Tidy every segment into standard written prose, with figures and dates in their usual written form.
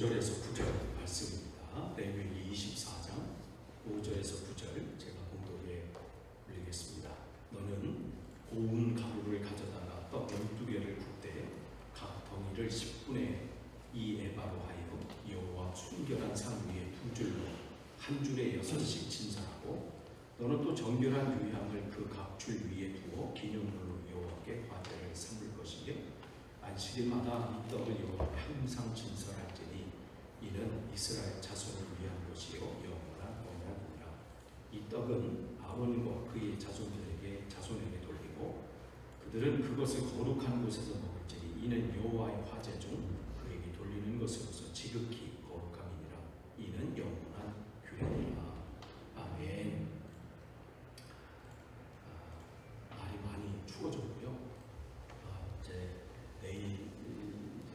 5절에서 9절 말씀입니다. 레위기 24장 5절에서 9절 제가 공독에 올리겠습니다. 너는 고운 가루를 가져다가 떡 12개를 굽되 각 덩이를 10분의 2 에바로 하여 여호와 순결한 상 위에 2줄로 한 줄에 6씩 진설하고 너는 또 정결한 유향을 그 각 줄 위에 두어 기념물로 여호와께 화제를 삼을 것이며 안식일마다 이 떡을 여호와께 항상 진설할지니 이는 이스라엘 자손을 위한 것이요 영원한 언약이니라. 이 떡은 아론과 그의 자손에게 돌리고 그들은 그것을 거룩한 곳에서 먹을지니 이는 여호와의 화제 중 그에게 돌리는 것으로서 지극히 거룩함이니라. 이는 영원한 규례니라. 아멘. 날이 많이 추워졌고요. 이제 내일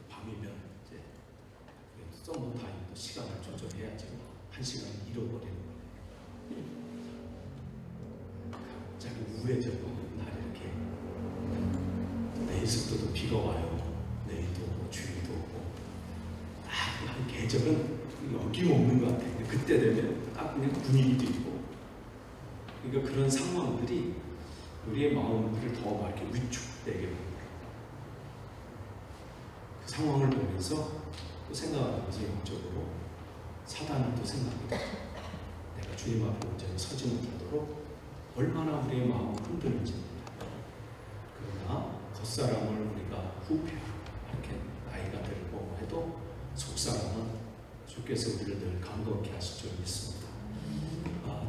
밤이면 이제 서머 타임도 시간을 조절해야죠. 1시간 잃어버리는 거예요. 갑자기 우회져도 날 이렇게 내일부터도 비가 와요. 내일도 오고 주일도 오고 한 계절은 어김없는 것 같아요. 그때 되면 딱 그냥 분위기도 있고 그러니까 그런 상황들이 우리의 마음을 더 이렇게 위축되게 합니다. 그 상황을 보면서 또 생각하는 것이 영적으로 사단은 또 생각이 되죠. 내가 주님 앞에 온전히 서지 못하도록 얼마나 우리의 마음을 흔드는지 몰라요. 그러나 겉사람을 우리가 이렇게 나이가 들고 해도 속사람은 주께서 우리를 늘 감격케 하실 줄 믿습니다.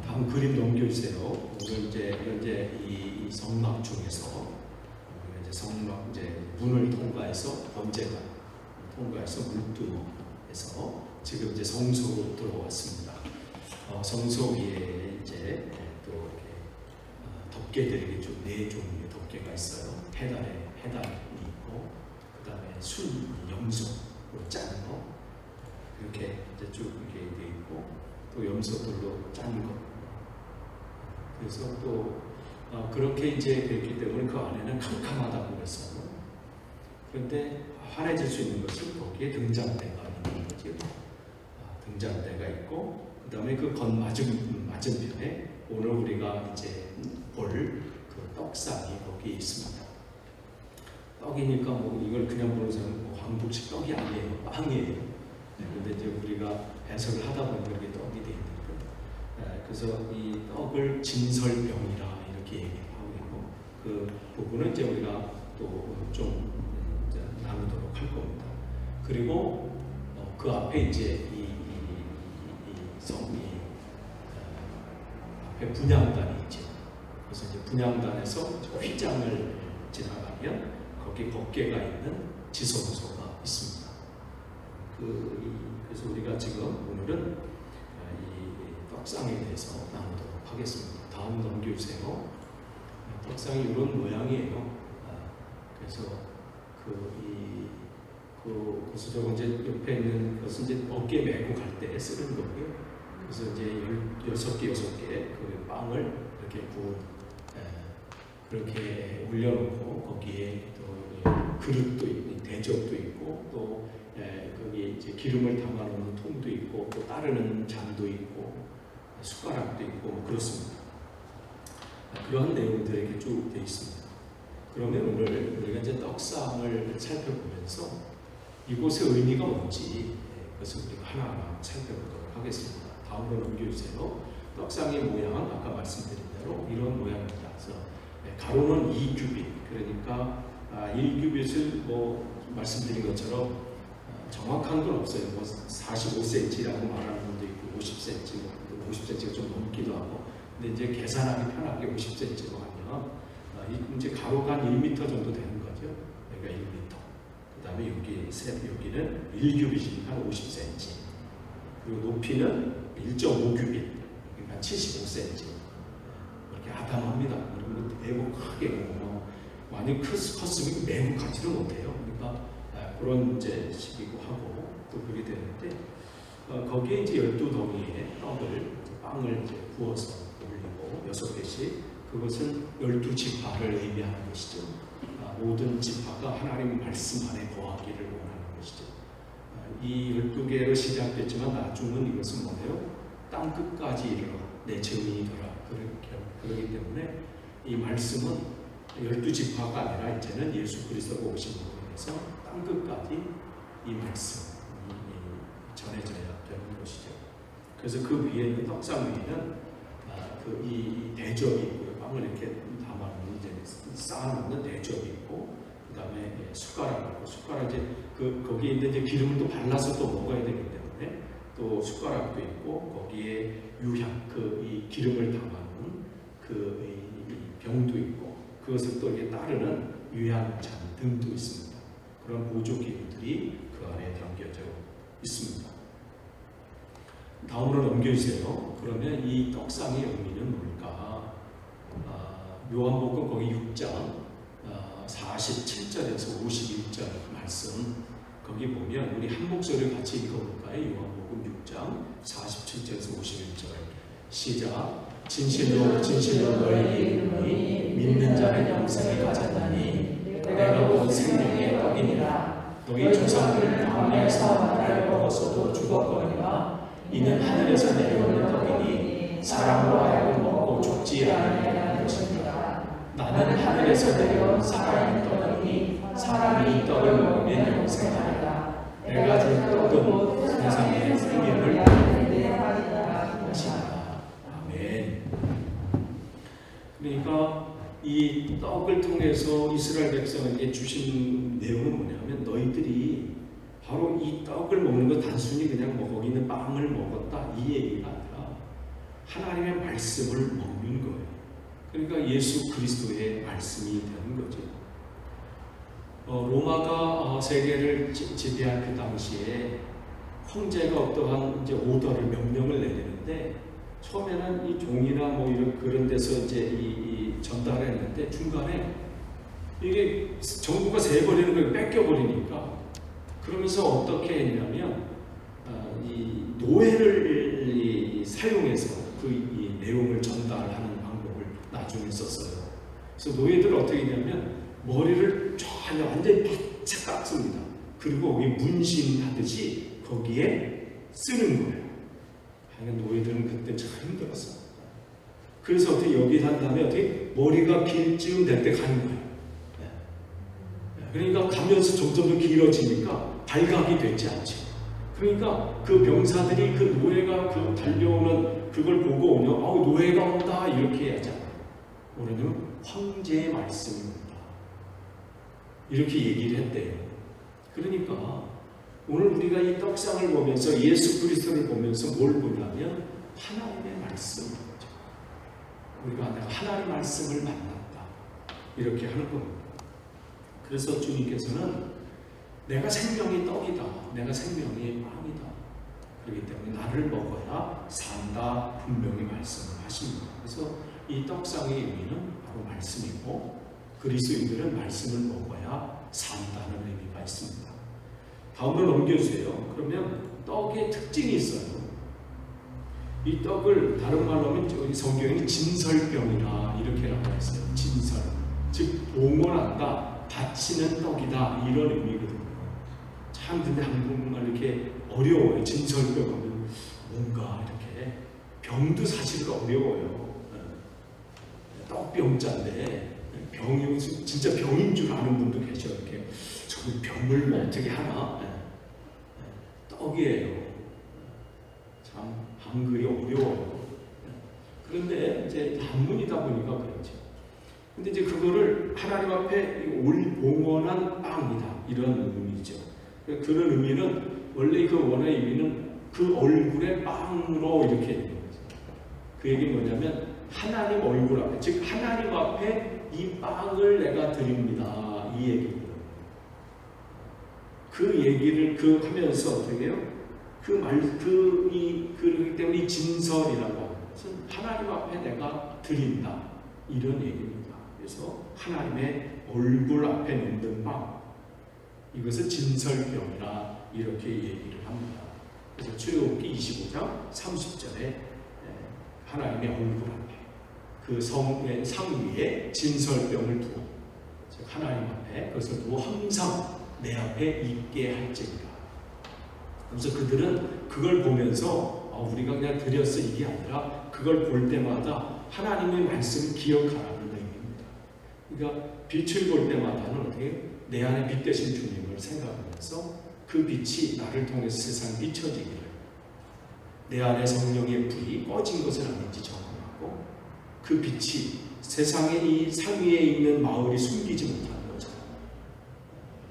다음 그림 넘겨주세요. 오늘 현재 이 성막 중에서 우리가 성막 문을 통과해서 번제가 통과해서 물두멍에서 지금 성소로 들어왔습니다. 성소 위에 또 이렇게 덮개들이 좀 4종류의 덮개가 있어요. 해달이 있고, 그 다음에 염소로 짠 거, 이렇게 쭉 이렇게 돼 있고, 또 염소들로 짠 거. 그래서 또 그렇게 됐기 때문에 그 안에는 캄캄하다고 그랬어요. 그런데 환해질 수 있는 것은 거기에 등잔대가 있는 거죠. 등잔대가 있고, 그 다음에 그 맞은편에 오늘 우리가 볼 그 떡상이 거기에 있습니다. 떡이니까 이걸 그냥 보는 사람은 한국식 떡이 아니에요. 빵이에요. 그런데 우리가 해석을 하다 보니까 이게 떡이 되어 있는 거예요. 그래서 이 떡을 진설병이라 이렇게 얘기하고 있고, 그 부분은 우리가 또 좀 나누도록 할 겁니다. 그리고 그 앞에 앞에 분향단이 있죠. 그래서 분향단에서 휘장을 지나가면 거기 덮개가 있는 지성소가 있습니다. 그래서 우리가 지금 오늘은 이 떡상에 대해서 나누도록 하겠습니다. 다음 넘겨주세요. 떡상이 이런 모양이에요. 그래서 그래서 옆에 있는 것은 어깨 메고 갈 때 쓰는 거고요. 그래서 6개 그 빵을 이렇게 그렇게 올려놓고 거기에 또 그릇도 있고 대접도 있고 또 거기 기름을 담아놓는 통도 있고 또 따르는 잔도 있고 숟가락도 있고 그렇습니다. 그런 내용들이 이렇게 쭉 되어 있습니다. 그러면 오늘 우리가 떡상을 살펴보면서 이곳의 의미가 뭔지 그것을 우리가 하나하나 살펴보도록 하겠습니다. 다음으로 넘겨주세요. 떡상의 모양은 아까 말씀드린 대로 이런 모양입니다. 그래서 가로는 2규빗, 그러니까 1규빗을 말씀드린 것처럼 정확한 건 없어요. 45cm라고 말하는 분도 있고 50cm, 50cm가 좀 넘기도 하고. 근데 계산하기 편하게 50cm로 하면 가로가 한 1m 정도 되는 거죠. 여기가 1m. 그 다음에 여기는 1규빗이니까 50cm. 그리고 높이는 1.5규빗, 그러니까 75cm. 이렇게 아담합니다. 그리고 매우 크게 많이 컸으면 매우 가지도 못해요. 그러니까 그런 식이고 하고 또 그렇게 되는데 거기에 12덩이의 빵을 구워서 올리고 6개씩 그것은 12지파를 의미하는 것이죠. 모든 지파가 하나님 말씀 안에 거하기를 원하는 것이죠. 이 12개로 시작됐지만 나중은 이것은 뭐예요? 땅 끝까지 이르러 내 증인이더라. 그렇기 때문에 이 말씀은 12지파가 아니라 이제는 예수 그리스도가 오신 것으로 해서 땅 끝까지 이 말씀이 전해져야 되는 것이죠. 그래서 그 위에는 떡상 위에는 이 대접이 있고요. 빵을 이렇게 담아놓는 이제 쌓아놓는 대접이 있고, 그 다음에 숟가락하고 숟가락 이제 거기에 있는 이제 기름을 또 발라서 또 먹어야 되기 때문에 또 숟가락도 있고, 거기에 유향 이 기름을 담아놓은 이 병도 있고, 그것을 또 이렇게 따르는 유향잔 등도 있습니다. 그런 보조 기구들이 그 안에 담겨져 있습니다. 다음으로 넘겨주세요. 그러면 이 떡상의 의미는 뭘까? 요한복음 거기 6장 47절에서 51절 말씀 거기 보면 우리 한 목소리를 같이 읽어볼까요? 요한복음 6장 47절에서 51절 시작. 진실로 진실로 너희에게 이르노니 믿는 자는 영생을 가졌나니 내가 곧 생명의 떡이니라. 너희 조상들은 광야에서 만나를 먹었어도 죽었거니와 이는 하늘에서 내려오는 떡이니 사람으로 하여금 먹고 죽지 않으려 하는 것입니다. 나는 하늘에서 내려온 살아있는 떡이니 사람이 이 떡을 먹으면 영생하리라. 내가 준 떡은 세상의 생명을 하는 것이다. 아멘. 그러니까 이 떡을 통해서 이스라엘 백성에게 주신 내용은 뭐냐면, 너희들이 바로 이 떡을 먹는 것 단순히 그냥 거기 있는 빵을 먹었다 이 얘기가 아니라 하나님의 말씀을 먹는 거예요. 그러니까 예수 그리스도의 말씀이 되는 거죠. 로마가 세계를 지배할 그 당시에 황제가 어떠한 이제 오더를 명령을 내리는데, 처음에는 이 종이나 뭐 이런 그런 데서 이제 이 전달을 했는데 중간에 이게 정부가 세버리는 걸 뺏겨버리니까, 그러면서 어떻게 했냐면 이 노예를 사용해서 이 내용을 전달하는 방법을 나중에 썼어요. 그래서 노예들은 어떻게 했냐면 머리를 쫙 완전히 바짝 깎습니다. 그리고 거기 문신하듯이 거기에 쓰는 거예요. 노예들은 그때 참 힘들었어. 그래서 어떻게 여기 한 다음에 어떻게 머리가 길 즈음 될 때 가는 거예요. 그러니까 가면서 점점 더 길어지니까 발각이 되지 않죠. 그러니까 그 병사들이 그 노예가 달려오는 그걸 보고 오면 노예가 온다 이렇게 해야지 않아요. 뭐냐면 황제의 말씀이 온다 이렇게 얘기를 했대요. 그러니까 오늘 우리가 이 떡상을 보면서 예수 그리스도를 보면서 뭘 보냐면 하나님의 말씀인 거죠. 우리가 내가 하나님의 말씀을 만났다 이렇게 하는 겁니다. 그래서 주님께서는 내가 생명의 떡이다, 내가 생명의 빵이다, 그렇기 때문에 나를 먹어야 산다 분명히 말씀을 하십니다. 그래서 이 떡상의 의미는 바로 말씀이고, 그리스도인들은 말씀을 먹어야 산다는 의미가 있습니다. 다음으로 넘겨주세요. 그러면 떡의 특징이 있어요. 이 떡을 다른 말로 하면 여기 성경에 진설병이라 이렇게 나와 있어요. 진설, 즉 봉헌한다, 바치는 떡이다 이런 의미거든요. 참 근데 한국말 이렇게 어려워요. 진설병 하면 뭔가 이렇게 병도 사실 어려워요. 떡병자인데 병이 진짜 병인 줄 아는 분도 계셔. 이렇게 저 병을 뭐 어떻게 하나? 떡이에요. 참 한글이 어려워요. 그런데 이제 한문이다 보니까 그렇죠. 근데 이제 그거를 하나님 앞에 봉헌한 빵이다 이런 의미죠. 그런 의미는 원래 그 원어의 의미는 그 얼굴의 빵으로 이렇게 되는 거죠. 그 얘기는 뭐냐면 하나님 얼굴 앞에, 즉 하나님 앞에 이 빵을 내가 드립니다 이 얘기입니다. 그 얘기를 하면서 어떻게 해요? 그렇기 때문에 이 진설이라고 하는 것은 하나님 앞에 내가 드린다 이런 얘기입니다. 그래서 하나님의 얼굴 앞에 놓는 빵, 이것을 진설병이라 이렇게 얘기를 합니다. 그래서 출애굽기 25장 30절에 하나님의 얼굴 앞에 그 성의 상 위에 진설병을 두어, 즉 하나님 앞에 그것을 두어 항상 내 앞에 있게 할지니라. 그래서 그들은 그걸 보면서 우리가 그냥 드렸어 이게 아니라 그걸 볼 때마다 하나님의 말씀을 기억하라는 얘기입니다. 그러니까 빛을 볼 때마다는 어떻게 내 안에 빛 되신 주님을 생각하면서 그 빛이 나를 통해서 세상에 비춰지기를, 내 안에 성령의 불이 꺼진 것은 아닌지 점검하고 그 빛이 세상의 이 산 위에 있는 마을이 숨기지 못하는 것처럼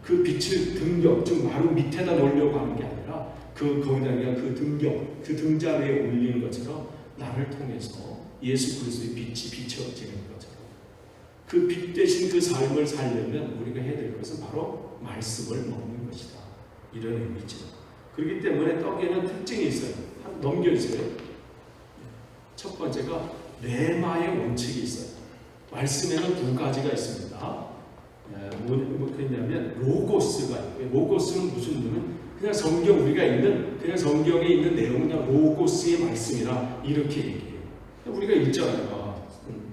그 빛을 등경, 즉 마루 밑에다 놓으려고 하는 게 아니라 거기다가 그 등경, 그 등자 위에 올리는 것처럼 나를 통해서 예수 그리스도의 빛이 비춰지는 것처럼 그 빛 대신 그 삶을 살려면 우리가 해야 될 것은 바로 말씀을 먹는 것이다. 이런 의미죠. 그렇기 때문에 떡에는 특징이 있어요. 넘겨주세요. 첫 번째가 레마의 원칙이 있어요. 말씀에는 두 가지가 있습니다. 뭐냐면 로고스가 있고요. 로고스는 무슨 의미는 그냥 성경 우리가 있는 그냥 성경에 있는 내용은 그냥 로고스의 말씀이라 이렇게 얘기해요. 우리가 읽잖아요.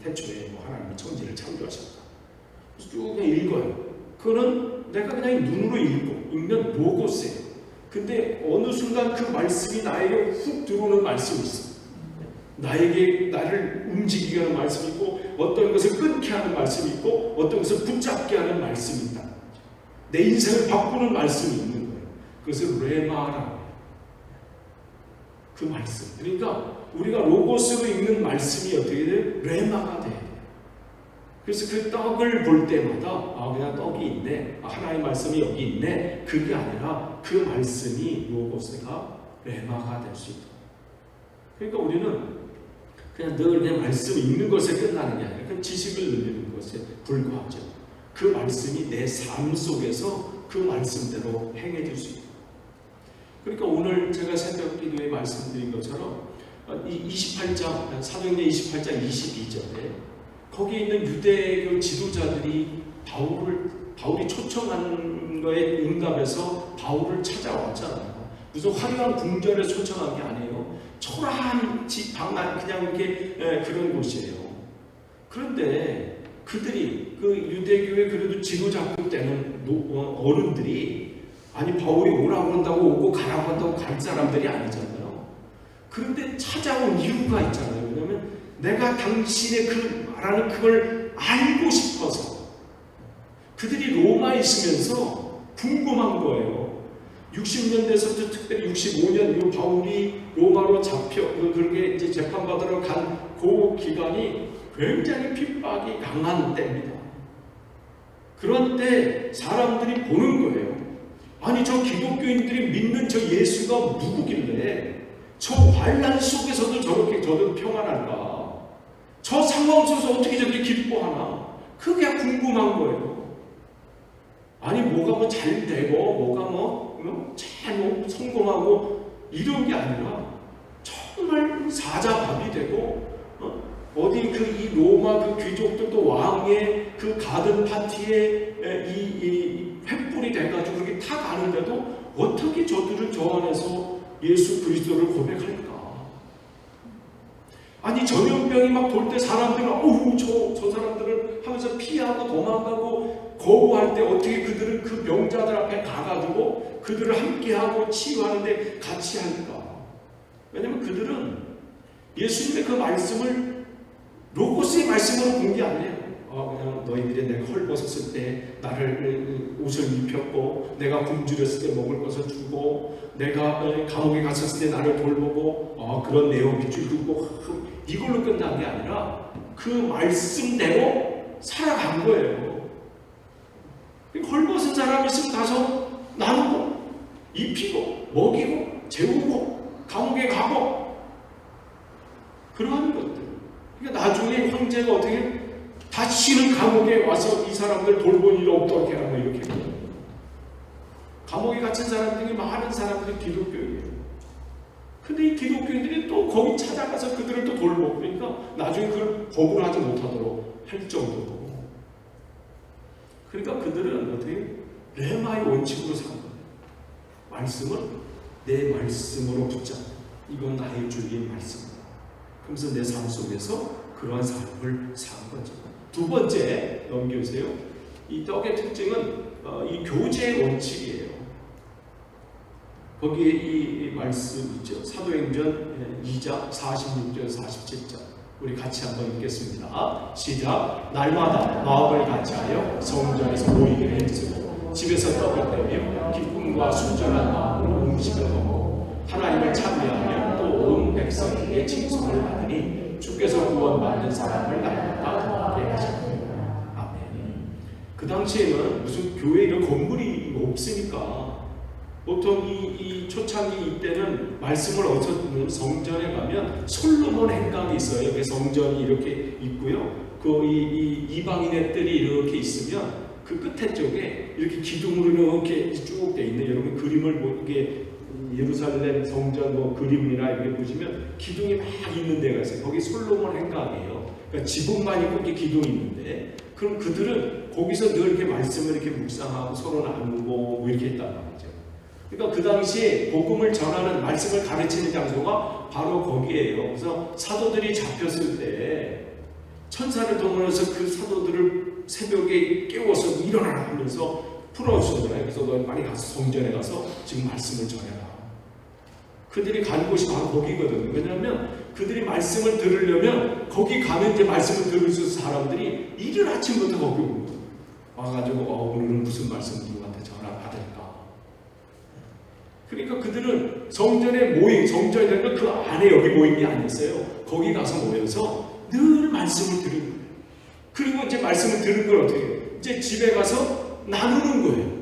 태초에 하나님이 천지를 창조하셨다. 그래서 쭉 그냥 읽어요. 그거는 내가 그냥 눈으로 읽으면 로고스예요. 근데 어느 순간 그 말씀이 나에게 훅 들어오는 말씀이 있어요. 나를 움직이게 하는 말씀이 있고 어떤 것을 끊게 하는 말씀이 있고 어떤 것을 붙잡게 하는 말씀이 있다. 내 인생을 바꾸는 말씀이 있는 거예요. 그것을 레마라고 해요. 그 말씀. 그러니까 우리가 로고스로 읽는 말씀이 어떻게 돼요? 레마가 돼요. 그래서 그 떡을 볼 때마다 그냥 떡이 있네, 하나님의 말씀이 여기 있네, 그게 아니라 그 말씀이 로고스가 레마가 될 수 있다. 그러니까 우리는 그냥 늘 그냥 말씀 읽는 것에 끝나는 게 아니라 그 지식을 늘리는 것에 불과하죠. 그 말씀이 내 삶 속에서 그 말씀대로 행해질 수 있다. 그러니까 오늘 제가 새벽 기도에 말씀드린 것처럼 이 28장, 사도행전 28장 22절에 거기에 있는 유대교 지도자들이 바울이 초청한 거에 응답해서 바울을 찾아왔잖아요. 무슨 화려한 궁전에 초청한 게 아니에요. 초라한 방안 그냥 이렇게 그런 곳이에요. 그런데 그들이 그 유대교의 그래도 지도자급 되는 어른들이 아니 바울이 오라고 한다고 오고 가라고 한다고 갈 사람들이 아니잖아요. 그런데 찾아온 이유가 있잖아요. 왜냐하면 내가 당신의 그 말하는 그걸 알고 싶어서 그들이 로마에 있으면서 궁금한 거예요. 60년대에서부터 특별히 65년 이후 바울이 로마로 잡혀 그렇게 이제 재판받으러 간 그 기간이 굉장히 핍박이 강한 때입니다. 그런데 사람들이 보는 거예요. 아니 저 기독교인들이 믿는 저 예수가 누구길래 저 환난 속에서도 저렇게 저도 평안할까? 저 상황 속에서 어떻게 저렇게 기뻐하나? 그게 궁금한 거예요. 아니 뭐가 잘 되고 뭐가 잘 성공하고 이런 게 아니라 정말 사자밥이 되고 어디 이 로마 그 귀족들도 왕의 그 가든 파티에 이 횃불이 돼가지고 그렇게 타 가는데도 어떻게 저들은 저 안에서 예수 그리스도를 고백할까? 아니 전염병이 막 돌 때 사람들은 저 사람들을 하면서 피하고 도망가고 거부할 때 어떻게 그들은 그 병자들 앞에 가가지고 그들을 함께하고 치유하는데 같이 할까? 왜냐면 그들은 예수님의 그 말씀을 로고스의 말씀으로 본 게 아니에요. 그냥 너희들이 내가 헐벗었을 때 나를 옷을 입혔고 내가 굶주렸을 때 먹을 것을 주고 내가 감옥에 갔었을 때 나를 돌보고 그런 내용 밑줄 긋고 이걸로 끝난 게 아니라 그 말씀대로 살아간 거예요. 헐벗은 사람이 있으면 가서 나누고 입히고 먹이고 재우고 감옥에 가고 그러한 것들. 그러니까 나중에 황제가 어떻게 다시는 감옥에 와서 이 사람들 돌볼 일 없도록 해라 이렇게 해요. 감옥에 갇힌 사람들이 많은 사람들이 기독교인이에요. 근데 이 기독교인들이 또 거기 찾아가서 그들을 또 돌보고 그러니까 나중에 그걸 거부를 하지 못하도록 할 정도로. 그러니까 그들은 어떻게 레마의 원칙으로 산 거예요. 말씀을 내 말씀으로 붙잡고 이건 나의 주의 말씀이다. 그러면서 내 삶 속에서 그러한 삶을 산 거죠. 두 번째 넘겨주세요. 이 떡의 특징은 이 교제의 원칙이에요. 거기에 이 말씀 있죠. 사도행전 2장 46절 47절 우리 같이 한번 읽겠습니다. 시작. 날마다 마음을 같이하여 성전에서 모이기를 힘쓰고 집에서 떡을 떼며 기쁨과 순전한 마음으로 음식을 먹고 하나님을 찬미하며 또 온 백성에게 칭송을 받으니 주께서 구원받는 사람을 날마다 더하게 하셨습니다. 아멘. 그 당시에는 무슨 교회 이런 건물이 없으니까 보통 이 초창기 이때는 말씀을 얻었는 성전에 가면 솔로몬 행각이 있어요. 그 성전이 이렇게 있고요. 그 이방인의 뜰이 이렇게 있으면 그 끝에 쪽에 이렇게 기둥으로 이렇게 쭉 돼 있는 여러분 그림을 보게 예루살렘 성전 뭐 그림이나 이렇게 보시면 기둥이 막 있는 데가 있어요. 거기 솔로몬 행각이에요. 그러니까 지붕만 있고 이렇게 기둥이 있는데 그럼 그들은 거기서 늘 이렇게 말씀을 이렇게 묵상하고 서로 나누고 뭐 이렇게 했단 말이죠. 그러니까 그 당시에 복음을 전하는 말씀을 가르치는 장소가 바로 거기에요. 그래서 사도들이 잡혔을 때 천사를 동원해서 그 사도들을 새벽에 깨워서 일어나라 하면서 풀어주잖아요. 그래서 너 빨리 가서 성전에 가서 지금 말씀을 전해라. 그들이 간 곳이 바로 거기거든요. 왜냐하면 그들이 말씀을 들으려면 거기 가면 이제 말씀을 들을 수 있는 사람들이 이른 아침부터 거기 오는 거예요. 와가지고 오늘은 무슨 말씀 누구한테 전화 받을까. 그러니까 그들은 성전에 모인, 성전이라는 건 그 안에 여기 모인 게 아니었어요. 거기 가서 모여서 늘 말씀을 들은 거예요. 그리고 이제 말씀을 들은 걸 어떻게 해요? 이제 집에 가서 나누는 거예요.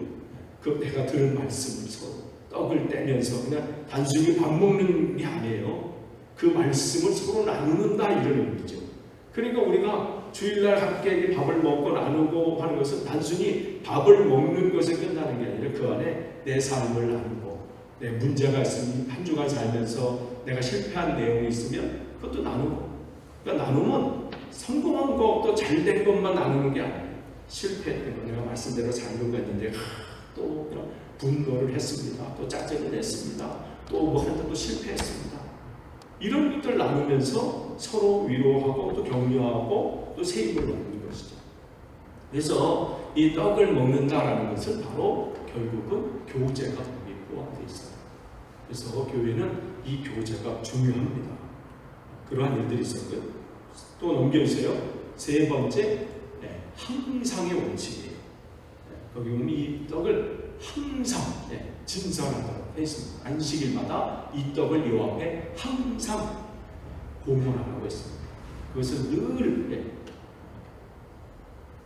그 내가 들은 말씀을 서로 떡을 떼면서 그냥 단순히 밥 먹는 게 아니에요. 그 말씀을 서로 나누는다 이런 의미죠. 그러니까 우리가 주일날 함께 밥을 먹고 나누고 하는 것은 단순히 밥을 먹는 것에 끝나는 게 아니라 그 안에 내 삶을 나누고 내 문제가 있으면 한 주간 살면서 내가 실패한 내용이 있으면 그것도 나누고 그러니까 나누면 성공한 거 또 잘된 것만 나누는 게 아니에요. 실패했던 거 내가 말씀대로 살려고 했는데 또 분노를 했습니다. 또 짜증을 냈습니다. 또 뭐 하는데 또 실패했습니다. 이런 것들 나누면서 서로 위로하고 또 격려하고 또 새 힘을 얻는 것이죠. 그래서 이 떡을 먹는다라는 것은 바로 결국은 교제가 거기에 포함되어 있어요. 그래서 교회는 이 교제가 중요합니다. 그러한 일들이 있었고요. 또 넘겨주세요. 세 번째, 항상의 원칙이에요. 거기 보면 이 떡을 항상 진설하도록 되어 있습니다. 안식일마다 이 떡을 여호와 앞에 항상 공헌하라고 했습니다. 그것은 늘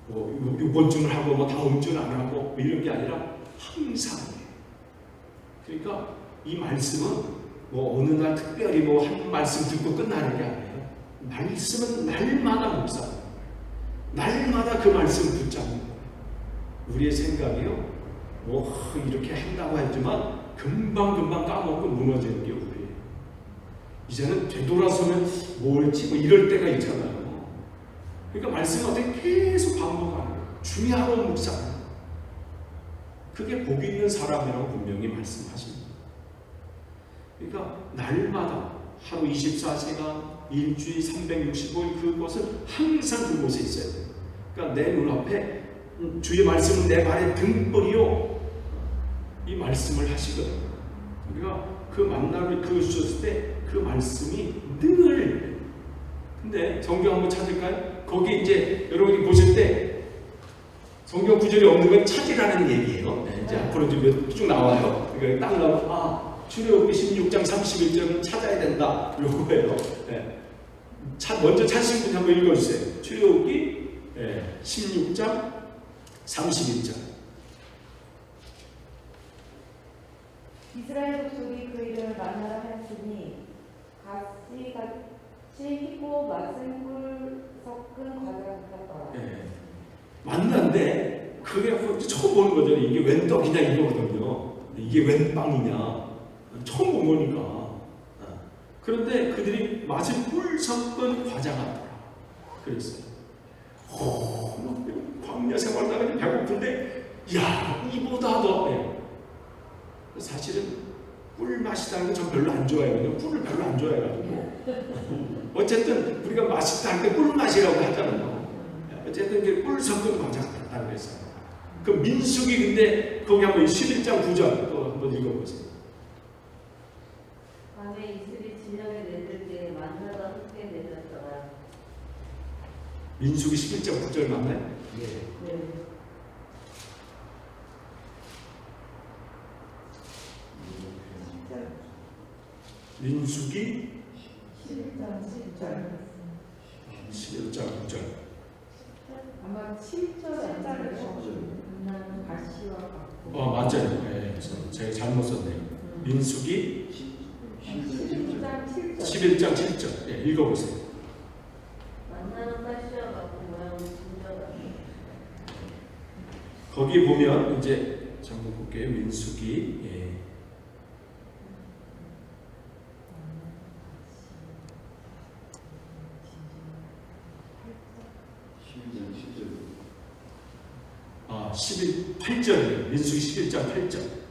뭐 이번 주는 하고 뭐 다음 주는 안 하고 뭐 이런 게 아니라 항상. 그러니까 이 말씀은 뭐 어느 날 특별히 뭐 한 말씀 듣고 끝나는 게 아니에요. 말씀은 날마다 묵상합니다. 날마다 그 말씀 붙잡는 거예요. 우리의 생각이요. 뭐 이렇게 한다고 했지만 금방 까먹고 무너지는 게 우리예요. 이제는 되돌아서면 뭘지 뭐 이럴 때가 있잖아요. 그러니까 말씀을 어떻게 계속 반복하는 거예요. 주야로 묵상. 그게 복 있는 사람이라고 분명히 말씀하십니다. 그러니까 날마다 하루 24시간 일주일 365일 그곳은 항상 그곳에 있어야 돼요. 그러니까 내 눈앞에 주의 말씀은 내 발의 등불이요. 이 말씀을 하시거든요. 우리가 그 만남을 주셨을 때 그 말씀이 늘. 근데 성경 한번 찾을까요? 거기 이제 여러분이 보실 때 성경 구절이 없는 건 찾으라는 얘기예요. 이제 앞으로 쭉 나와요. 그러니까 딱 나오면 출애굽기 16장 31절은 찾아야 된다. 요거예요. 먼저 찾으신 분이 한번 읽어주세요. 출애굽기 16장 31절. 이스라엘 족속이 그 이름을 만나라 하였으니 가시같이 희고 맛은 꿀 섞은 과자가 붙었더라. 만난데 그게 처음 보는 거죠. 이게 웬 떡이냐 이거거든요. 이게 웬 빵이냐 처음 본 거니까. 그런데 그들이 맛은 꿀 섞은 과자 같더라. 그랬어요. 광야 생활 나가니 배고픈데 야 이보다 더. 사실은 꿀 맛이다는 건 전 별로 안 좋아해요. 꿀을 별로 안 좋아해가지고. 어쨌든 우리가 맛있다 할 때 꿀 맛이라고 하잖아요. 어쨌든 이게 꿀 섞은 과자 같다고 그랬어요. 그 민수기 근데 거기 한번 11장 9절 또 한번 읽어보세요. 밤에 이슬이 진영에 내릴 때에 만나가 흙에 내렸더라. 민수기 11장 9절 맞나요? 예. 네. 민수기 11장 10절. 11장 9절. 아마 7절 만나는 가시와 같고. 맞아요. 네, 제가 잘못 썼네요. 민수기 11장 7절. 11장 7절. 네, 읽어보세요. 만나는 가시와 같고 모양은 진저 같고. 거기 보면 이제 잠깐 볼게요. 민수기 8절, 민수기 11장 8절.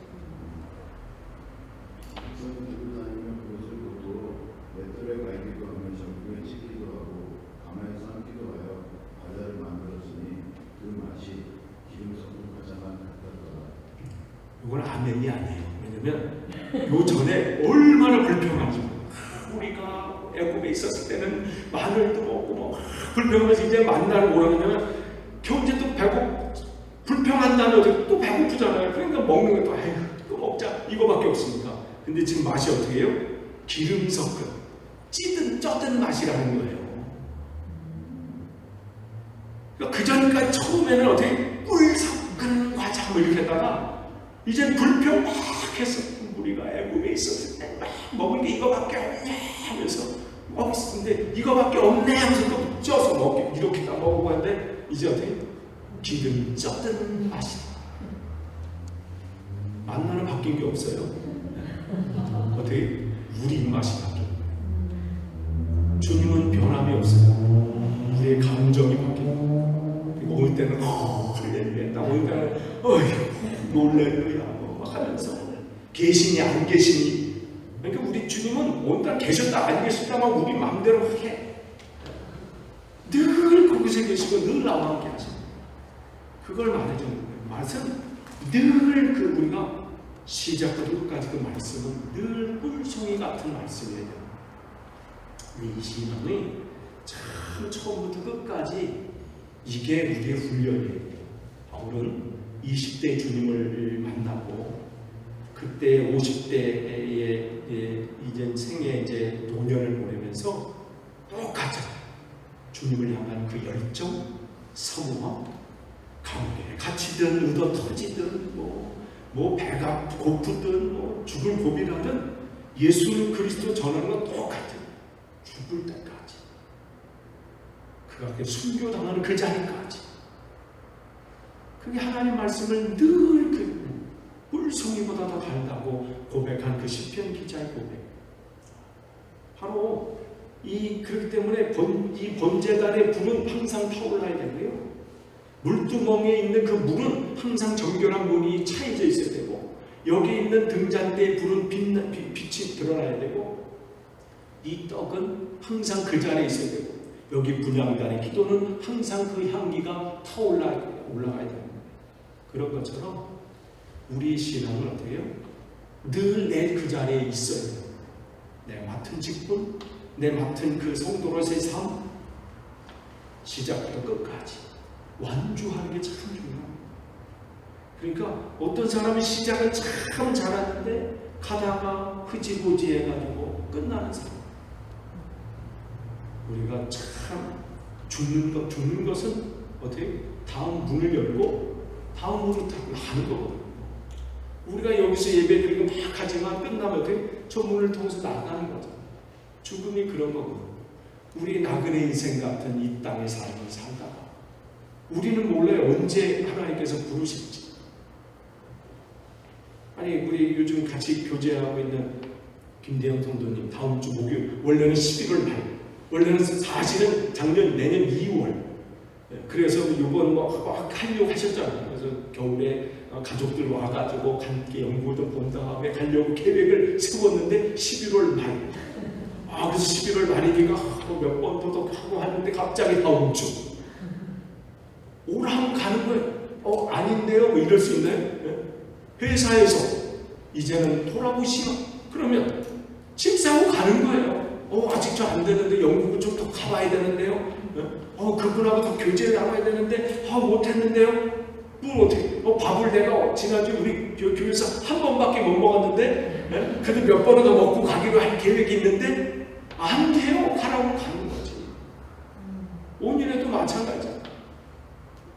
이건 아멘이 아니에요. 왜냐면 요 전에 얼마나 불평하죠. 우리가 애굽에 있었을 때는 마늘도 먹고 뭐 불평하면서 이제 만나를 뭐라 그러냐면 경제도 불평한다는 또 배고프잖아요. 그러니까 먹는 것도 아유 또 먹자 이거밖에 없으니까. 근데 지금 맛이 어떻게 해요? 기름 섞은 쪄든 맛이라는 거예요. 그러니까 그 전까지 처음에는 어떻게 꿀 섞은 과자 뭐 이렇게 했다가 이제 불평 막 했어. 우리가 애굽에 있었을 때 막 먹은 게 이거밖에 없네 하면서 먹었는데 이거밖에 없네 하면서 또 쪄서 먹게 이렇게 다 먹고 하는데 이제 어떻게 기름 쪄든 맛이다. 만나는 바뀐 게 없어요. 어떻게 우리 입맛이 바뀌어요. 주님은 변함이 없어요. 우리의 감정이 바뀌어요. 어느 때는 할렐루야, 어느 때는 어휴 놀랄루야 막 하면서 계시니 안 계시니. 그러니까 우리 주님은 오늘날 계셨다 안 계셨다만 우리 마음대로 해. 늘 거기서 계시고 늘 나와 함께 하시고. 그걸 말해주는 거예요. 말씀 늘 우리가 시작부터 끝까지 그 말씀은 늘 꿀송이 같은 말씀이에요. 이 신앙이 참 처음부터 끝까지 이게 우리의 훈련이에요. 바울은 20대 주님을 만나고 그때 50대의 이제 생애 이제 노년을 보내면서 똑같이 주님을 향한 그 열정, 사모함, 감옥에 갇히든 의도 터지든 뭐 배가 고프든 뭐 죽을 고비라든 예수 그리스도 전하는 건 똑같아요. 죽을 때까지 그가 순교당하는 그 자리까지 그게 하나님 말씀을 늘 그 꿀송이보다 더 달다고 고백한 그 시편 기자의 고백. 바로 그렇기 때문에 이 번제단의 불은 항상 타올라야 되고요. 물두멍에 있는 그 물은 항상 정결한 문이 차여져 있어야 되고 여기 있는 등잔대의 불은 빛이 드러나야 되고 이 떡은 항상 그 자리에 있어야 되고 여기 분향단의 기도는 항상 그 향기가 올라가야 됩니다. 그런 것처럼 우리 신앙은 어떻게 해요? 늘 내 그 자리에 있어야 돼요. 내 맡은 직분, 내 맡은 그 성도로서의 삶 시작부터 끝까지 완주하는 게 참 중요합니다. 그러니까 어떤 사람이 시작을 참 잘하는데 가다가 흐지부지해가지고 끝나는 사람. 우리가 참 죽는 것은 어떻게 다음 문을 열고 다음 문을 타고 하는 거거든요. 우리가 여기서 예배드리고 막 하지만 끝나면 어떻게 저 문을 통해서 나가는 거죠. 죽음이 그런 거거든요. 우리 나그네 인생 같은 이 땅의 삶을 살다가 우리는 몰라요. 언제 하나님께서 부르실지. 아니 우리 요즘 같이 교제하고 있는 김대영 성도님 다음 주 목요일 원래는 11월 말 원래는 사실은 작년 내년 2월 그래서 이번 막 하려고 하셨잖아요. 그래서 겨울에 가족들 와가지고 함께 연구 좀 본 다음에 가려고 계획을 세웠는데 11월 말 그래서 11월 말이니까 몇 번 더 하고 하는데 갑자기 다음 주 오라 하면 가는 거예요. 아닌데요? 뭐 이럴 수 있나요? 회사에서 이제는 돌아보시오. 그러면 짐 싸고 가는 거예요. 아직 저 안 되는데 영국은 좀 더 가봐야 되는데요. 그분하고 더 교제를 나눠야 되는데 못했는데요. 뭐 어떻게? 밥을 내가 지난주 우리 교회에서 한 번밖에 못 먹었는데, 그래도 몇 번은 더 먹고 가기로 할 계획이 있는데 안 돼요. 가라고 가는 거지. 온일에도 마찬가지야.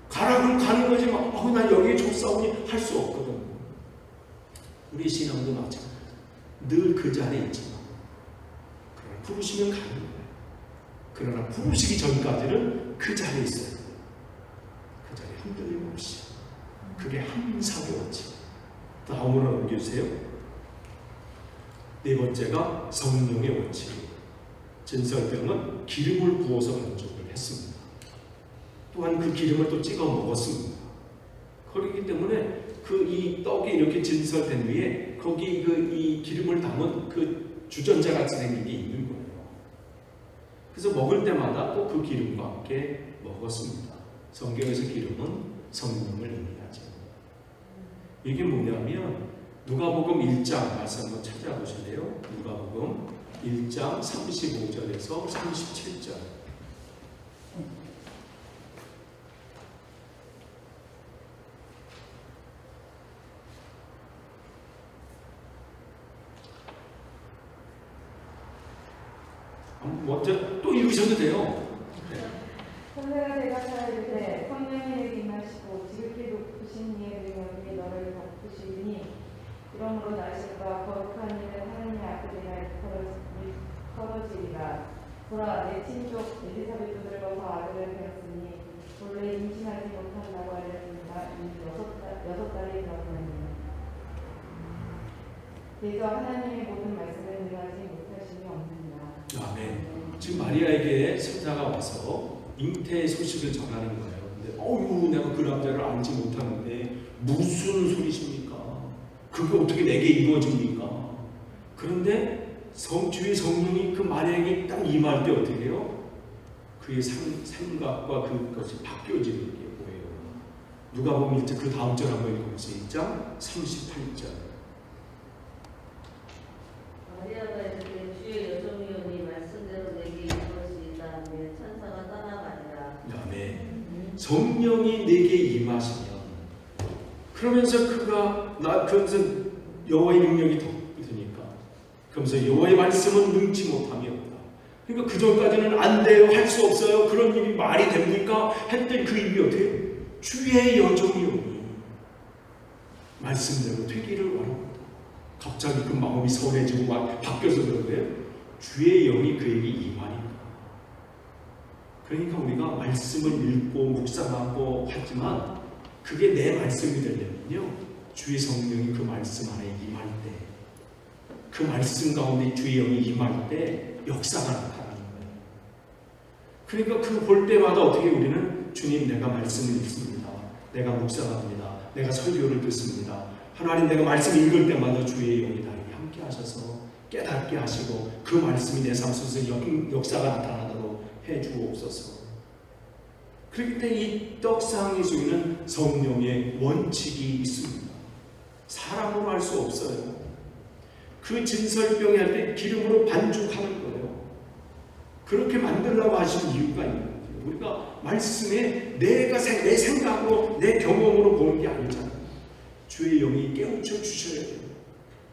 가라고 가는 거지. 난 여기에 좀 싸우니 할 수 없거든. 우리 신앙도 마찬가지야. 늘 그 자리에 있지만 부르시면 가는 거예요. 그러나 부르시기 전까지는 그 자리에 있어야 돼요. 그 자리에 흔들림 없이. 그게 항상 원칙. 다음으로 넘겨주세요. 네 번째가 성령의 원칙이에요. 진설병은 기름을 부어서 반죽을 했습니다. 또한 그 기름을 또 찍어 먹었습니다. 그렇기 때문에 이 떡이 이렇게 진설된 위에 거기 이 기름을 담은 그 주전자 같이 생긴 게 있는 거예요. 그래서 먹을 때마다 또 그 기름과 함께 먹었습니다. 성경에서 기름은 성령을 의미하죠. 이게 뭐냐면 누가복음 1장 말씀 한번 찾아보실래요? 누가복음 1장 35절에서 37절. 먼저 또 읽으셔도 돼요. 선생아 내가 살아있을 성령이 내게 임하시고 지극히 높으신 이의 능력이 너를 덮으시니 그러므로 날씨가 거룩한 일은 하나님 앞에 내가 벌어지리라. 보라 내 친족 엘리사벳도 늙어서 아들을 배웠으니 본래 임신하지 못한다고 알려집니다. 이 6달이 되었나니 그래서 하나님의 모든 말씀을 능하지 못하심이 없느니라. 아멘. 지금 마리아에게 천사가 와서 잉태의 소식을 전하는 거예요. 근데 내가 그 남자를 알지 못하는데 무슨 소리십니까? 그게 어떻게 내게 이루어집니까? 그런데 주의 성령이 그 마리아에게 딱 임할 때 어떻게 해요? 그의 생각과 그것이 바뀌어지는 게 보여요. 누가복음 1장 그 다음 절 한번 읽어보세요. 1장 38절. 마리아가 이르되 주의 여종이오니 말씀대로 내게 이루어지이다 하며 천사가 떠나가니라. 아멘. 성령이 내게 임하시면 그러면서 그러면서 여호와의 능력이 더 있으니까 그러면서 여호와의 말씀은 능치 못함이 없다. 그러니까 그 전까지는 안 돼요, 할 수 없어요, 그런 일이 말이 됩니까? 했더니 그 일이 어떻게 해요? 주의 여종이오니 말씀대로 되기를 원합니다. 갑자기 그 마음이 서운해지고 막 바뀌어서 그런데요. 주의 영이 그에게 임하니까. 그러니까 우리가 말씀을 읽고 묵상하고 하지만 그게 내 말씀이 되려면요. 주의 성령이 그 말씀 안에 임할 때, 그 말씀 가운데 주의 영이 임할 때 역사가 나타나는 거예요. 그러니까 그 볼 때마다 어떻게 우리는 주님 내가 말씀을 읽습니다. 내가 묵상합니다. 내가 설교를 듣습니다. 하나님 내가 말씀 읽을 때마다 주의 영이 나에게 함께 하셔서 깨닫게 하시고 그 말씀이 내 삶 속에서 역사가 나타나도록 해주옵소서. 그렇기 때문에 이 떡상의 주인은 성령의 원칙이 있습니다. 사람으로 할 수 없어요. 그 진설병이 할 때 기름으로 반죽하는 거예요. 그렇게 만들라고 하신 이유가 있는 거예요. 우리가 말씀에 내 생각으로 내 경험으로 보는 게 아니잖아요. 주의 영이 깨우쳐 주셔야 돼요.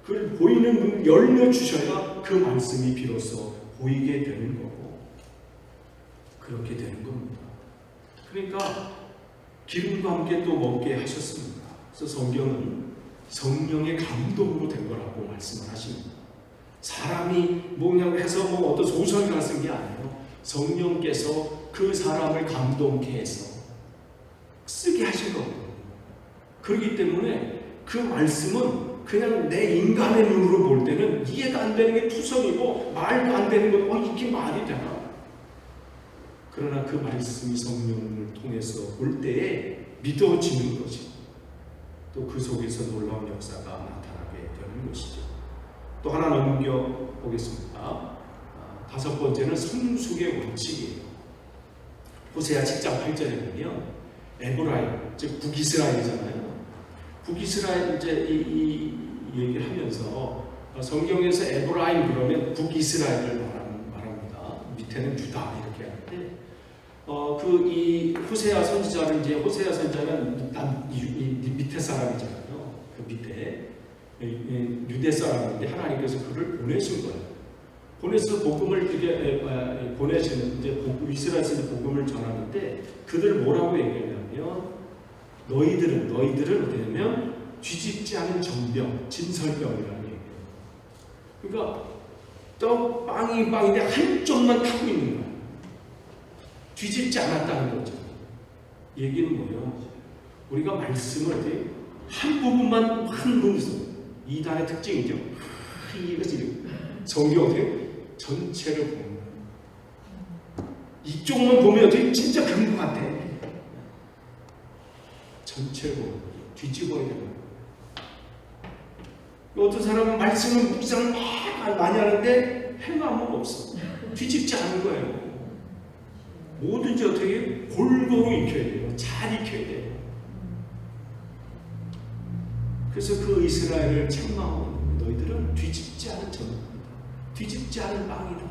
그걸 보이는 눈을 열려 주셔야 그 말씀이 비로소 보이게 되는 거고 그렇게 되는 겁니다. 그러니까 기름과 함께 또 먹게 하셨습니다. 그래서 성경은 성령의 감동으로 된 거라고 말씀을 하십니다. 사람이 뭐냐고 해서 어떤 소설가 쓴 게 아니에요. 성령께서 그 사람을 감동케 해서 쓰게 하신 거거든요. 그렇기 때문에 그 말씀은 그냥 내 인간의 눈으로 볼 때는 이해가 안 되는 게 투성이고 말도 안 되는 것, 이게 말이 되나? 그러나 그 말씀이 성령을 통해서 볼 때에 믿어지는 것이고 또 그 속에서 놀라운 역사가 나타나게 되는 것이죠. 또 하나 넘겨보겠습니다. 다섯 번째는 성숙의 원칙이에요. 호세아 10장 8절에 보면 에브라임, 즉 북이스라엘이잖아요. 북이스라엘 이제 이 얘기를 하면서 성경에서 에브라임 그러면 북이스라엘을 말합니다. 밑에는 유다 이렇게 하는데 이 호세아 선지자는 이제 호세아 선지자는 이 밑에 사람이잖아요. 그 밑에 유대 사람인데 하나님께서 그를 보내신 거예요. 보내서 복음을 이렇게 보내시는 이제 이스라엘에서 복음을 전하는데 그들 뭐라고 얘기하냐면 너희들은 어떻게 하면 뒤집지 않은 정병, 진설병이라는 얘기예요. 그러니까 떡 빵인데 한쪽만 타고 있는 거예요. 뒤집지 않았다는 거죠. 얘기는 뭐예요? 우리가 말씀을 어떻게 한 부분만 한 부분에서 이단의 특징이죠. 이것이 성경 어떻게 전체를 보는 거예요. 이쪽만 보면 어떻게 진짜 그런 것 같아. 전체를 보는 거예요. 뒤집어야 되는 거예요. 어떤 사람은 말씀을 묵상을 많이 하는데 행함은 없어. 뒤집지 않은 거예요. 뭐든지 어떻게 골고루 익혀야 돼요. 잘 익혀야 돼요. 그래서 그 이스라엘을 책망하고 너희들은 뒤집지 않은 전입니다. 뒤집지 않은 빵이다.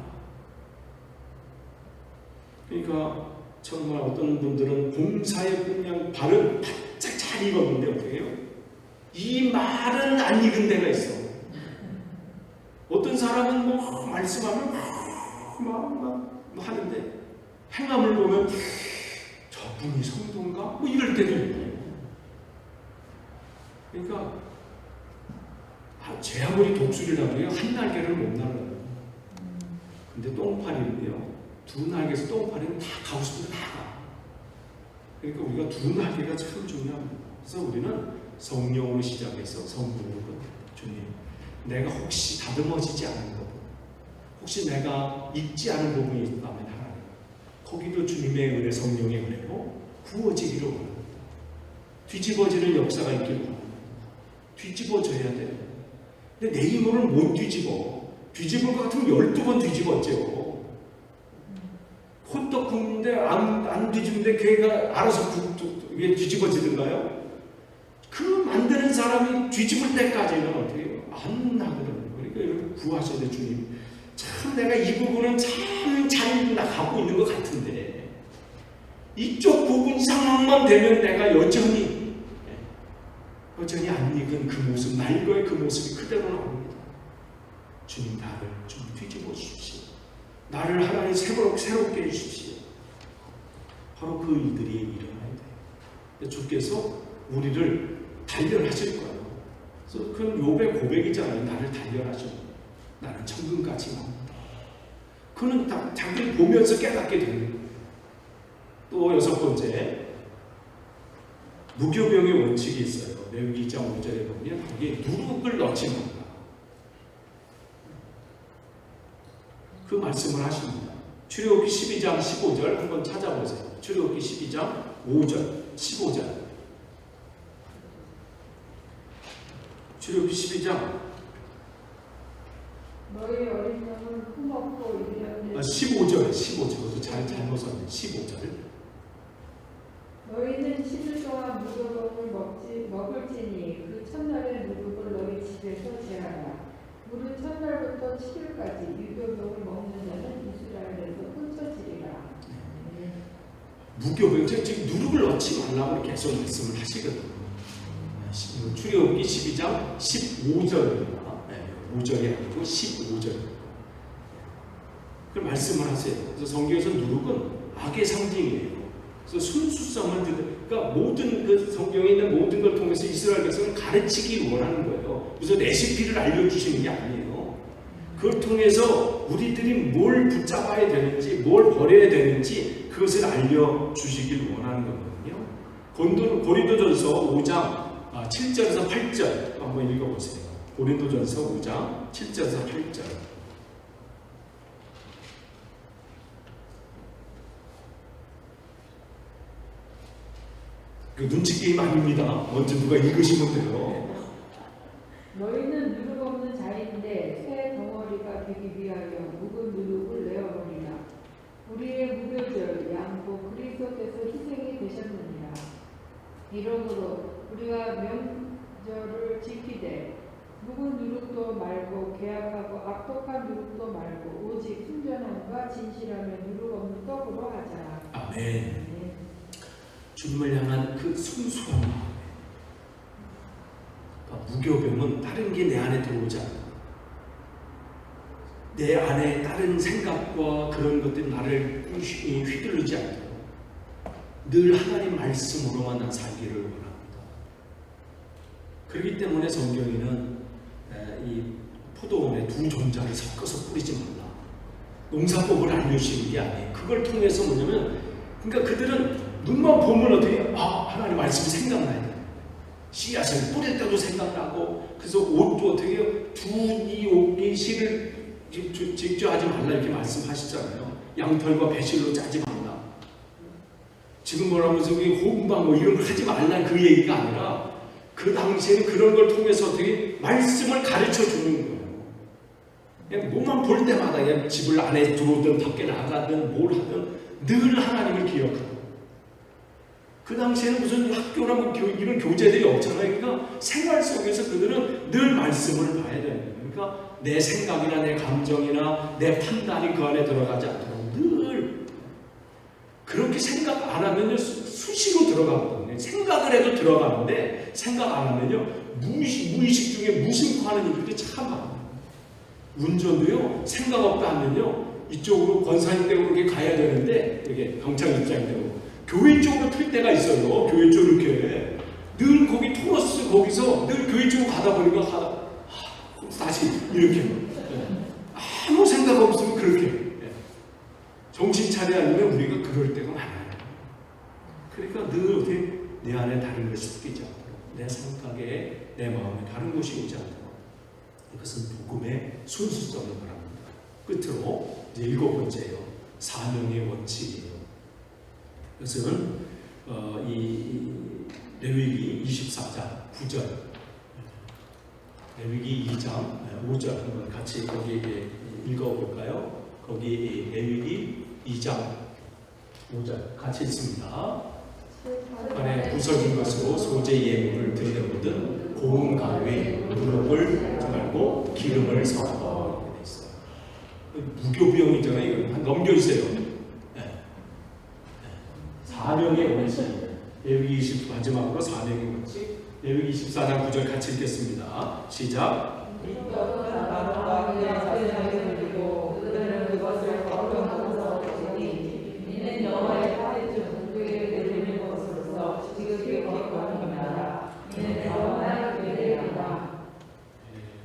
그러니까 정말 어떤 분들은 봉사의 그냥 발은 바짝 잘 익었는데 어떻게 해요? 이 말은 안 익은 데가 있어. 어떤 사람은 뭐 말씀하면 막 하는데 행함을 보면 저분이 성도인가? 뭐 이럴 때도 있고요. 그러니까 제 아무리 독수리라도요 한 날개를 못 날아요. 근데 똥파리는요 두 날개에서 똥파리는 다 가고 싶은 데 다 가. 그러니까 우리가 두 날개가 참 중요합니다. 그래서 우리는 성령으로 시작해서 성부로 주님, 내가 혹시 다듬어지지 않은 부분, 혹시 내가 잊지 않은 부분이 있다면 하나님, 거기도 주님의 은혜, 성령의 은혜로 구워지기를 원합니다. 뒤집어지는 역사가 있기를 원합니다. 뒤집어져야 돼요. 근데 내 힘으로는 못 뒤집어. 뒤집을 것 같으면 12번 뒤집었죠. 호떡 굽는데 안 뒤집는데 걔가 알아서 이게 뒤집어지던가요? 그 만드는 사람이 뒤집을 때까지는 어떻게 해요? 안 나거든요. 그러니까 이렇게 구하셔야 돼. 주님, 참 내가 이 부분은 참 잘 나가고 있는 것 같은데 이쪽 부분 상황만 되면 내가 여전히 안 익은 그 모습, 날거의 그 모습이 그대로 나옵니다. 주님, 나를 좀 뒤집어 주십시오. 나를 하나님 새롭게 해주십시오. 바로 그 일들이 일어나야 돼요. 주께서 우리를 단련하실 거예요. 그래서 그건 욥의 고백이잖아요. 나를 단련하셔. 나는 천금같이 나옵니다. 그는 다 자기를 보면서 깨닫게 되는 거예요. 또 6번째, 무교병의 원칙이 있어요. 레위기 2장 5절에 보면 거기에 누룩을 넣지 말라. 그 말씀을 하십니다. 출애굽기 12장 15절 한번 찾아보세요. 출애굽기 12장 5절, 15절. 출애굽기 12장 너희 어린 양은 품없고 이르되 15절, 15절. 잘못 썼네. 15절. 너희는 11조와 무교병을 먹을지니 그 첫날의 무교를 너희 집에서 제하라. 무릇 첫날부터 7일까지 유교병을 먹는 자는 이스라엘에서 끊쳐지리라. 무교병, 지금 누룩을 넣지 말라고 계속 말씀을 하시거든요. 출애굽기 12장 15절입니다. 5절이 아니고 15절. 그 말씀을 하세요. 그래서 성경에서 누룩은 악의 상징이에요. 그래서 순수성을 그러니까 모든 그 성경에 있는 모든 걸 통해서 이스라엘 백성을 가르치기 원하는 거예요. 그래서 레시피를 알려주시는 게 아니에요. 그걸 통해서 우리들이 뭘 붙잡아야 되는지, 뭘 버려야 되는지 그것을 알려주시길 원하는 거거든요. 고린도전서 5장 7절에서 8절 한번 읽어보세요. 고린도전서 5장 7절에서 8절. 그 눈치 게임 아닙니다. 먼저 누가 읽으시면 돼요. 너희는 누룩 없는 자인데 새 덩어리가 되기 위하여 묵은 누룩을 내어버리라. 우리의 무교절 양보 그리스도께서 희생이 되셨느니라. 이러므로 우리가 명절을 지키되 묵은 누룩도 누룩도 말고 계약하고 악독한 누룩도 말고 오직 순전함과 진실함에 누룩 없는 떡으로 하자. 아멘. 네. 주님을 향한 그 순수한 마음. 그러니까 무교병은 다른 게 내 안에 들어오지 않다. 내 안에 다른 생각과 그런 것들이 나를 휘둘르지 않도록 늘 하나님 말씀으로만 난 살기를 원합니다. 그렇기 때문에 성경에는 이 포도원에 두 종자를 섞어서 뿌리지 말라. 농사법을 알려주시는 게 아니에요. 그걸 통해서 뭐냐면, 그러니까 그들은 눈만 보면 어떻게, 하나님 말씀이 생각나야 돼. 씨앗을 뿌릴 때도 생각나고, 그래서 옷도 어떻게 해요? 이 실을 직접 하지 말라 이렇게 말씀하시잖아요. 양털과 배실로 짜지 말라. 지금 뭐라면서 혼방 뭐 이런 걸 하지 말라 그 얘기가 아니라 그 당시에는 그런 걸 통해서 어떻게 말씀을 가르쳐 주는 거예요. 그냥 뭐만 볼 때마다 그냥 집을 안에 들어오든 밖에 나가든 뭘 하든 늘 하나님을 기억하고. 그 당시에는 무슨 학교나 뭐 이런 교재들이 없잖아요. 그러니까 생활 속에서 그들은 늘 말씀을 봐야 되는 거예요. 그러니까 내 생각이나 내 감정이나 내 판단이 그 안에 들어가지 않도록 늘 그렇게 생각 안 하면요 수시로 들어가거든요. 생각을 해도 들어가는데 생각 안 하면요 무의식 중에 무심코 하는 일들이 참 많아요. 운전도요 생각 없다 하면요 이쪽으로 권사님 댁으로 이렇게 가야 되는데 이게 경찰 입장대로 교회 쪽으로 틀 때가 있어요. 교회 쪽 이렇게 늘 거기 토러스 거기서 늘 교회 쪽으로 가다 보니까 다시 이렇게 아무 생각 없으면 그렇게 정신 차려 아니면 우리가 그럴 때가 많아요. 그러니까 늘 어떻게 내 안에 다른 것이 섞이지 않도록 내 생각에 내 마음에 다른 것이 오지 않도록 이것은 복음의 순수성을 말합니다. 끝으로 이제 7번째예요. 사명의 원칙이에요. 그것은 이 레위기 24장 9절 레위기 2장 5절 한번 같이 거기 읽어볼까요? 거기 레위기 2장 5절 같이 읽습니다. 안에 부서진 것으로 소재 예물을 드려보든 고운 가루에 누룩을 말고 기름을 섞어 이렇게 돼 있어요. 무교병이잖아요. 이거 한 넘겨주세요. 사명의 원칙 레위기 20 마지막으로 사명의 원칙 레위기 24장 9절 같이 읽겠습니다. 시작.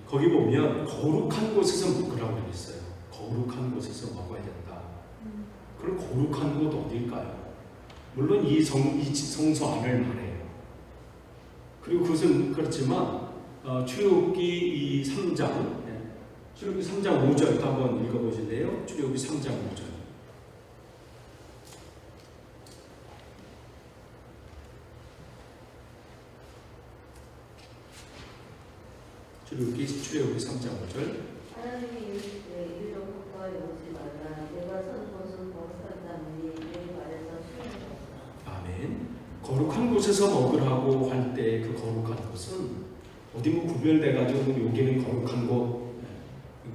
거기 보면 거룩한 곳에서 먹으라고 되어 있어요. 거룩한 곳에서 먹어야 된다. 그럼 거룩한 곳 어딜까요? 물론 이 성소 안을 말해요. 그리고 그것은 그렇지만 출애굽기 3장 출애굽기 3장 5절 한번 읽어보실래요? 출애굽기 3장 5절 출애굽기 3장 5절 하나님이 이르시되 이리로 가까이 오지 말라. 내가 선 곳은 거룩한 땅이니 내 발에서 수행하라. 아멘. 거룩한 곳에서 먹으라고 할 때 그 거룩한 곳은 어디 뭐 구별돼가지고 여기는 거룩한 곳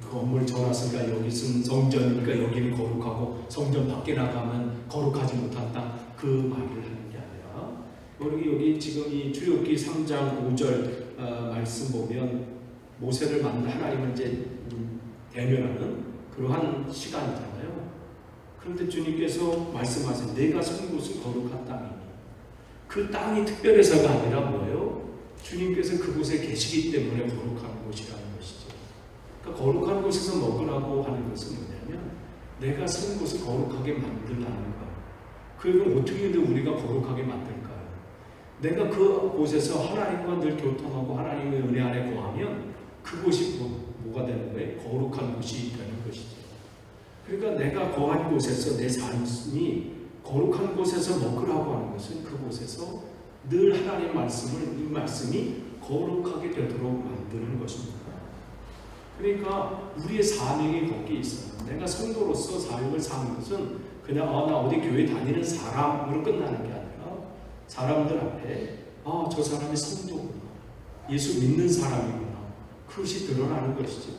그 건물 전화서니까 여기는 성전이니까 여기는 거룩하고 성전 밖에 나가면 거룩하지 못한 땅 그 말을 하는 게 아니라 여기 지금 이 출애굽기 3장 5절 말씀 보면 모세를 만나 하나님을 이제 대면하는 그러한 시간이잖아요. 그런데 주님께서 말씀하신 내가 선 곳은 거룩한 땅이니 그 땅이 특별해서가 아니라 뭐예요? 주님께서 그곳에 계시기 때문에 거룩한 곳이라는 것이죠. 그러니까 거룩한 곳에서 먹으라고 하는 것은 뭐냐면 내가 선 곳을 거룩하게 만들라는 거예요. 그리고 어떻게든 우리가 거룩하게 만들까요? 내가 그 곳에서 하나님과 늘 교통하고 하나님의 은혜 안에 거하면 그곳이 뭐가 되는 거예요? 거룩한 곳이 되는 것이죠. 그러니까 내가 거한 곳에서 내 삶이 거룩한 곳에서 먹으라고 하는 것은 그곳에서 늘 하나님의 말씀을 이 말씀이 거룩하게 되도록 만드는 것입니다. 그러니까 우리의 사명이 거기에 있어요. 내가 성도로서 사명을 사는 것은 그냥 나 어디 교회 다니는 사람으로 끝나는 게 아니라 사람들 앞에 저 사람이 성도구나. 예수 믿는 사람이구나. 그것이 드러나는 것이죠.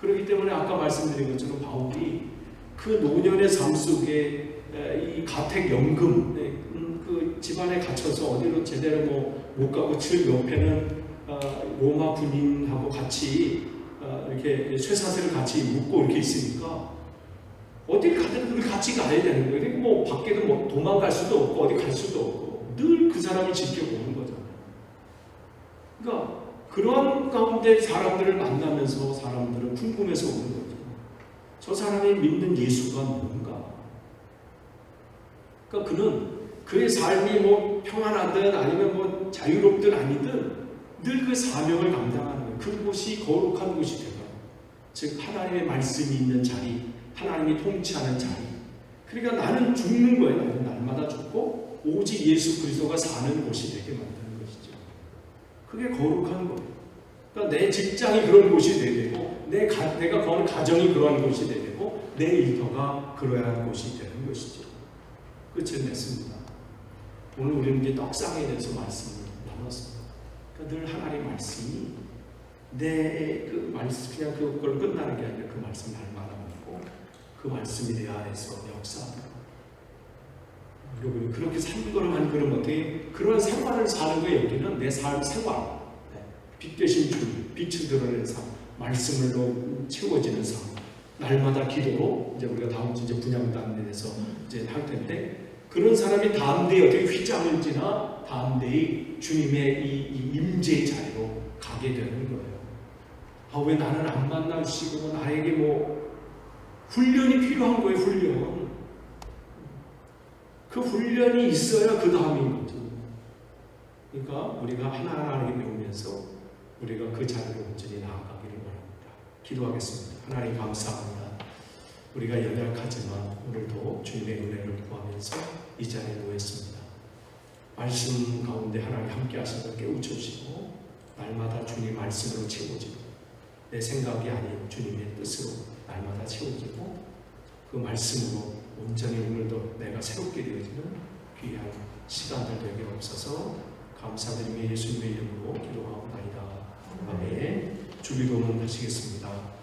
그렇기 때문에 아까 말씀드린 것처럼 바울이 그 노년의 삶 속에 이 가택연금, 그 집안에 갇혀서 어디로 제대로 못 가고 집 옆에는 로마 군인하고 같이 이렇게 쇠사슬을 같이 묶고 이렇게 있으니까 어딜 가든 같이 가야 되는 거예요. 그리고 뭐 밖에도 뭐 도망갈 수도 없고 어디 갈 수도 없고 늘 그 사람이 지켜보는 거잖아요. 그러니까 그런 가운데 사람들을 만나면서 사람들은 궁금해서 오는 거죠. 저 사람이 믿는 예수가 뭔가? 그러니까 그는 그의 삶이 뭐 평안하든 아니면 뭐 자유롭든 아니든 늘 그 사명을 감당하는 거예요. 그곳이 거룩한 곳이 되고, 즉 하나님의 말씀이 있는 자리, 하나님이 통치하는 자리. 그러니까 나는 죽는 거예요. 나는 날마다 죽고 오직 예수 그리스도가 사는 곳이 되게 만드는 것이죠. 그게 거룩한 거예요. 그러니까 내 직장이 그런 곳이 되야 되고, 내가 거하는 가정이 그러한 곳이 되야 되고, 내 일터가 그러한 곳이 되는 것이죠. 끝을 냈습니다. 오늘 우리는 이제 떡상에 대해서 말씀을 나눴습니다. 그러니까 늘 하나님의 말씀이 내 그 말씀, 그냥 그걸 끝나는 게 아니라 그 말씀 날마다 묻고 그 말씀이 내 안에서 역사하고, 그리고 그렇게 삶걸음한 그런 어떻게 그런 생활을 사는 거에 여기는 내 삶 생활, 빛 대신 주님, 빛을 드러내는 삶, 말씀으로 채워지는 삶, 날마다 기도로 이제 우리가 다음 주 이제 분향단에 대해서 이제 할 텐데, 그런 사람이 다음 대에 어떻게 휘장을 지나 다음 대에 주님의 이 임재의 자리로 가게 되는 거예요. 왜 나는 안 만나시고 나에게 뭐 훈련이 필요한 거예요. 훈련. 그 훈련이 있어야 그 다음인 거죠. 그러니까 우리가 하나하나 배우면서 우리가 그 자리로 온전히 나아가기를 바랍니다. 기도하겠습니다. 하나님 감사합니다. 우리가 연약하지만 오늘도 주님의 은혜를 구하면서 이 자리에 놓였습니다. 말씀 가운데 하나님 함께 하시는 깨우쳐주시고 날마다 주님 말씀으로 채워지고 내 생각이 아닌 주님의 뜻으로 날마다 채워지고 그 말씀으로 온전히 오늘도 내가 새롭게 되어지는 귀한 시간들 되게 없어서 감사드리며 예수님의 이름으로 기도하옵나이다. 아멘. 주기도문 하시겠습니다.